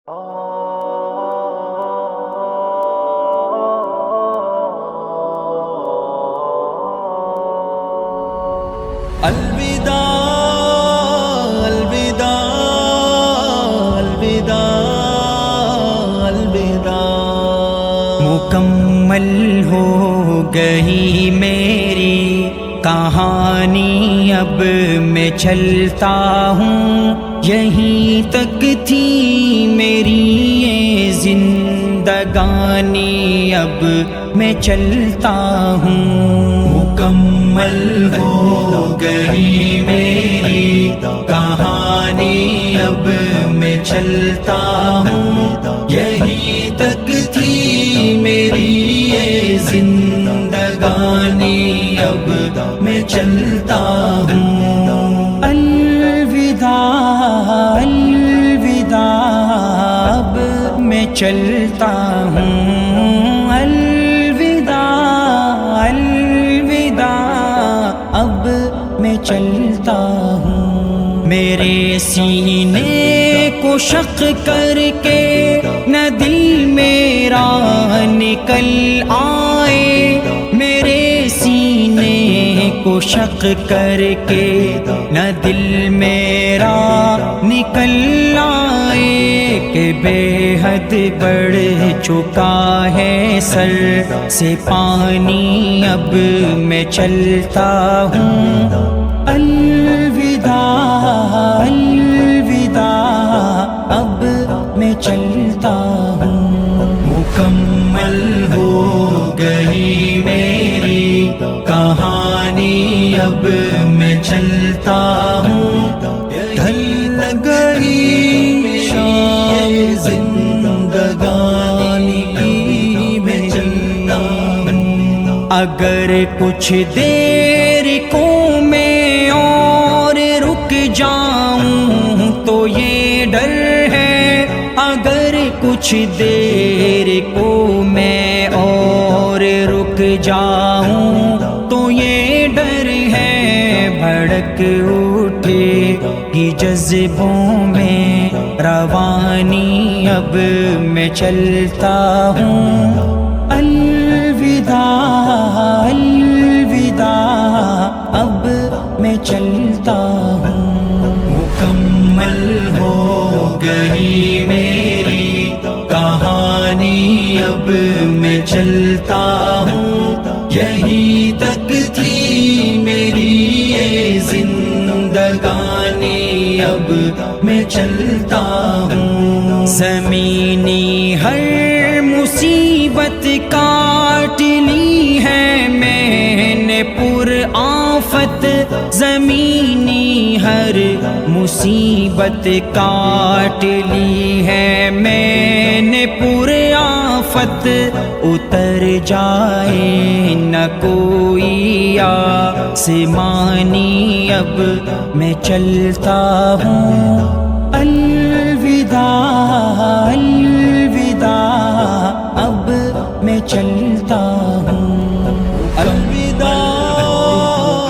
الوداع الوداع الوداع الوداع، مکمل ہو گئی میری کہانی، اب میں چلتا ہوں، یہیں تک تھی میری یہ زندگانی، اب میں چلتا ہوں۔ مکمل ہو گئی میری کہانی، اب میں چلتا ہوں، یہیں تک تھی میری یہ زندگانی، اب میں چلتا ہوں۔ الوداع الوداع، اب میں چلتا ہوں۔ الوداع الوداع، اب میں چلتا ہوں۔ میرے سینے کو شق کر کے نہ دل میرا نکل آئے، میرے سینے کو شق کر کے نہ دل میرا نکل آئے، کہ بے حد بڑھ چکا ہے سر سے پانی، اب میں چلتا ہوں۔ الوداع الوداع، اب میں چلتا ہوں۔ مکمل ہو گئی میری کہانی، اب میں چلتا ہوں، ڈھل گئی شام زندگانی کی، میں چلتا ہوں۔ اگر کچھ دیر کو میں اور رک جاؤں تو یہ ڈر ہے، اگر کچھ دیر کو میں اور رک جاؤں تو یہ ڈر ہے، بھڑک اٹھے گی جذبوں میں روانی، اب میں چلتا ہوں۔ الوداع الوداع، اب میں چلتا ہوں۔ مکمل ہو گئی میری کہانی، اب میں چلتا ہوں، یہیں تک تھی میری یہ زندگانی، اب میں چلتا ہوں۔ زمینی ہر مصیبت کاٹ لی ہے میں نے پر آفت، زمینی ہر مصیبت کاٹ لی ہے میں نے پر آفت، اتر جائے نہ کوئی آسمانی، اب میں چلتا ہوں۔ الوداع الوداع، اب میں چلتا ہوں۔ الوداع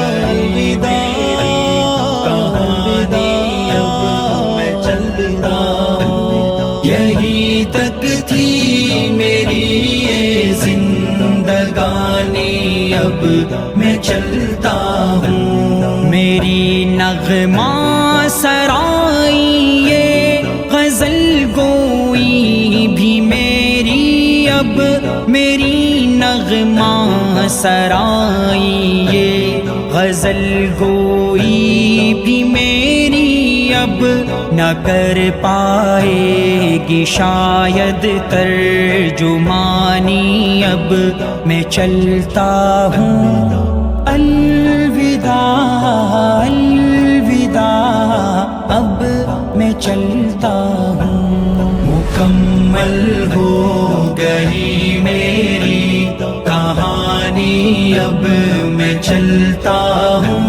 الوداع، کہانی اب میں چلتا ہوں، یہیں تک تھی میری یہ زندگانی، اب میں چلتا ہوں۔ میری نغمہ سرائی یہ غزل گوئی بھی میری، اب میری نغمہ سرائی یہ غزل گوئی بھی میری، اب نہ کر پائے گی شاید ترجمانی، اب میں چلتا ہوں۔ الوداع الوداع، اب میں چلتا ہوں۔ مکمل ہو گئی میری کہانی، اب میں چلتا ہوں،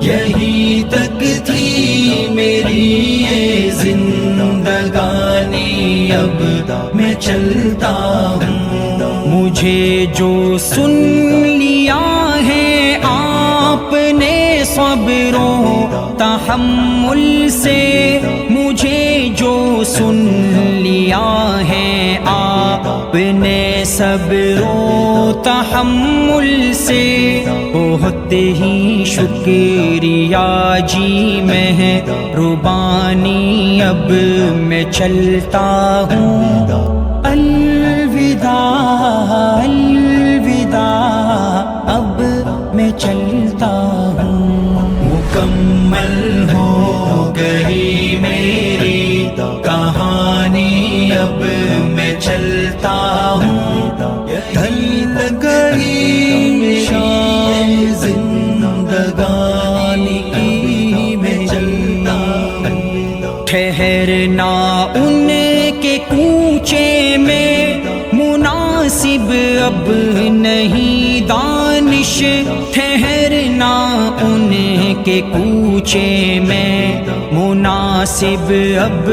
یہیں تک تھی میری یہ زندگانی، اب میں چلتا ہوں۔ مجھے جو سن لیا ہے آپ نے صبر و تحمل سے، مجھے جو سن لیا کیا ہے آپ نے صبر و تحمل سے، بہت ہی شکریہ جی مہربانی، اب میں چلتا ہوں، الوداع الوداع، اب میں چلتا ہوں۔ مکمل ہو گئی میری کہانی، اب میں چلتا ہوں، ڈھل گئی شام زندگانی کی، میں چلتا ہوں۔ ٹھہرنا ان کے کوچے میں مناسب اب نہیں دانش، ٹھہرنا ان کے کوچے میں مناسب اب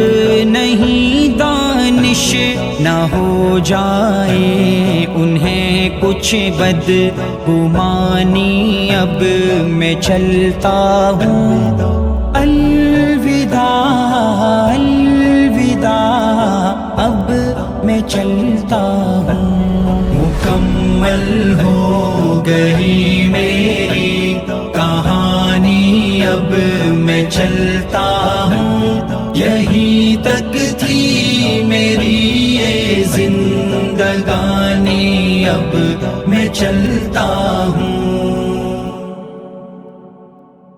نہیں دانش، نہ ہو جائے انہیں کچھ بد گمانی، اب میں چلتا ہوں، الوداع الوداع، اب میں چلتا ہوں۔ مکمل ہو گئی میری کہانی، اب میں چلتا ہوں، یہی تک تھی میری یہ زندگانی، اب میں چلتا ہوں۔